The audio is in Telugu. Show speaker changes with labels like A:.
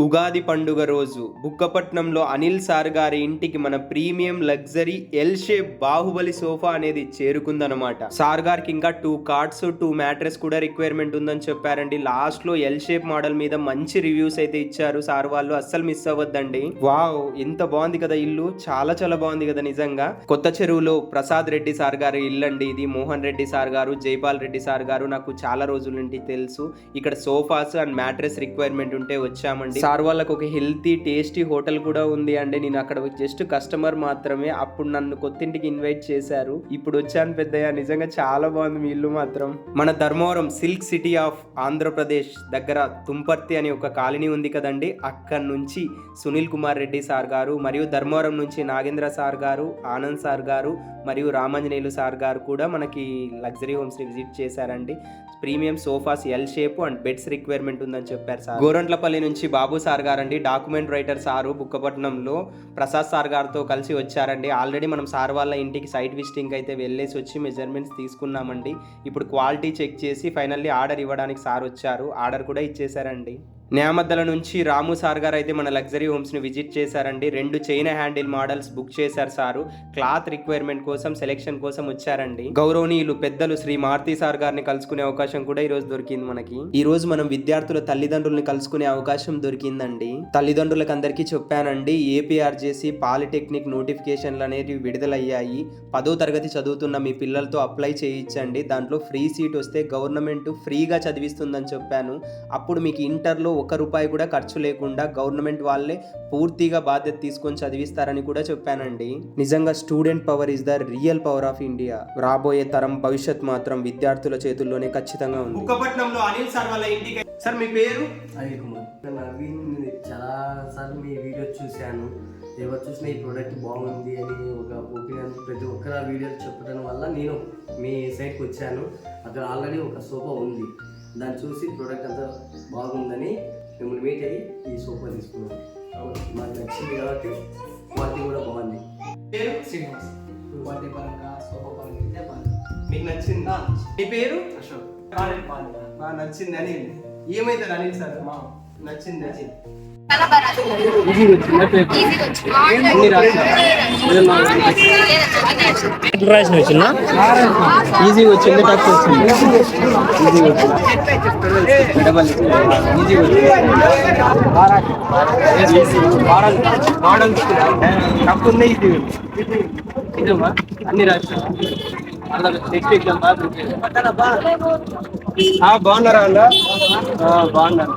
A: ఉగాది పండుగ రోజు బుక్కపట్నంలో అనిల్ సార్ గారి ఇంటికి మన premium luxury L shape Baahubali sofa అనేది చేరుకుందనమాట. సార్ గారికి ఇంకా 2 కార్డ్స్ 2 మ్యాట్రెస్ కూడా రిక్వైర్మెంట్ ఉందని చెప్పారండి. లాస్ట్ లో ఎల్ షేప్ మోడల్ మీద మంచి రివ్యూస్ అయితే ఇచ్చారు సార్ వాళ్ళు, అస్సలు మిస్ అవ్వద్దండి. వావ్, ఎంత బాగుంది కదా ఇల్లు, చాలా చాలా బాగుంది కదా నిజంగా. కొత్త చెరువులో ప్రసాద్ రెడ్డి సార్ గారి ఇల్లు అండి ఇది. మోహన్ రెడ్డి సార్ గారు, జైపాల్ రెడ్డి సార్ గారు నాకు చాలా రోజుల నుండి తెలుసు. ఇక్కడ సోఫాస్ అండ్ మ్యాట్రెస్ రిక్వైర్మెంట్ ఉంటే వచ్చామండి. సార్ వాళ్ళకు ఒక హెల్తీ టేస్టీ హోటల్ కూడా ఉంది అండి. నేను అక్కడ జస్ట్ కస్టమర్ మాత్రమే. అప్పుడు నన్ను కొత్తింటికి ఇన్వైట్ చేశారు. ఇప్పుడు వచ్చాను పెద్దయ్య, నిజంగా చాలా బాగుంది మీ ఇల్లు మాత్రం. మన Dharmavaram silk city of Andhra Pradesh దగ్గర తుంపర్తి అనే ఒక కాలనీ ఉంది కదండి, అక్కడ నుంచి సునీల్ కుమార్ రెడ్డి సార్ గారు మరియు ధర్మవరం నుంచి నాగేంద్ర సార్ గారు, ఆనంద్ సార్ గారు మరియు రామాంజనేయులు సార్ గారు కూడా మనకి లగ్జరీ హోమ్స్ ని విజిట్ చేశారండి. Premium sofas L shape and beds requirement ఉందని చెప్పారు సార్. గోరంట్లపల్లి నుంచి బాబు సార్ గారండి, డాక్యుమెంట్ రైటర్ సారు బుక్కపట్నంలో ప్రసాద్ సార్ గారితో కలిసి వచ్చారండి. ఆల్రెడీ మనం సార్ వాళ్ళ ఇంటికి సైట్ విజిటింగ్ అయితే వెళ్ళేసి వచ్చి మెజర్మెంట్స్ తీసుకున్నామండి. ఇప్పుడు క్వాలిటీ చెక్ చేసి ఫైనల్లీ ఆర్డర్ ఇవ్వడానికి సార్ వచ్చారు. ఆర్డర్ కూడా ఇచ్చేసారండి. న్యామద్దల నుంచి రాము సార్ గారు అయితే మన లగ్జరీ హోమ్స్ ని విజిట్ చేశారండి. 2 చైనా హ్యాండిల్ మోడల్స్ బుక్ చేశారు సారు. క్లాత్ రిక్వైర్మెంట్ కోసం, సెలెక్షన్ కోసం వచ్చారండి. గౌరవనీయులు పెద్దలు శ్రీ మారుతి సార్ గారిని కలుసుకునే అవకాశం కూడా ఈ రోజు దొరికింది మనకి. ఈ రోజు మనం విద్యార్థుల తల్లిదండ్రుల్ని కలుసుకునే అవకాశం దొరికిందండి. తల్లిదండ్రులకు అందరికీ చెప్పానండి, ఏపీఆర్జేసీ పాలిటెక్నిక్ నోటిఫికేషన్లు అనేవి విడుదలయ్యాయి. 10వ తరగతి చదువుతున్న మీ పిల్లలతో అప్లై చేయించండి. దాంట్లో ఫ్రీ సీట్ వస్తే గవర్నమెంట్ ఫ్రీగా చదివిస్తుందని చెప్పాను. అప్పుడు మీకు ఇంటర్లో 1 రూపాయి కూడా ఖర్చు లేకుండా గవర్నమెంట్ వాళ్ళే పూర్తిగా బాధ్యత తీసుకొని చదివిస్తారని కూడా చెప్పానండి. నిజంగా student power is the real power of India. రాబోయే తరం భవిష్యత్ మాత్రం విద్యార్థుల చేతుల్లోనే ఖచ్చితంగా ఉంది. బుక్కపట్నంలో అనిల్ సార్ వాళ్ళ ఇంటికి. సార్ మీ పేరు?
B: అనిల్ కుమార్. నవీన్ చాలా సార్లు మీ వీడియో చూశాను. ఎవరు చూసినా ఈ ప్రోడక్ట్ బాగుంది అని ఒక ఒపీనియన్ ప్రతి ఒక్కరు ఆ వీడియోలు చెప్పడం వల్ల నేను మీ సైట్కి వచ్చాను. అక్కడ ఆల్రెడీ ఒక సోఫా ఉంది, దాన్ని చూసి ప్రోడక్ట్ అంతా బాగుందని మిమ్మల్ని మీట్ అయ్యి ఈ సోఫా తీసుకున్నాను. మాకు నచ్చింది కాబట్టి క్వాలిటీ కూడా బాగుంది.
C: శ్రీనివాస్. క్వాలిటీ పరంగా సోఫా పరంగా అయితే బాగుంది.
A: మీకు నచ్చిందా? మీ పేరు?
C: అశోక్.
A: బాగా నచ్చింది అని. ఏమైతే అనిల్ సార్ నచ్చింది?
D: రాసిన వచ్చిందా? ఈజీగా వచ్చింది, టఫ్ వచ్చింది. ఈజీగా అన్ని రాసిన నెక్స్ట్ ఎగ్జామ్ బాగున్నారా అన్న? బాగున్నారు.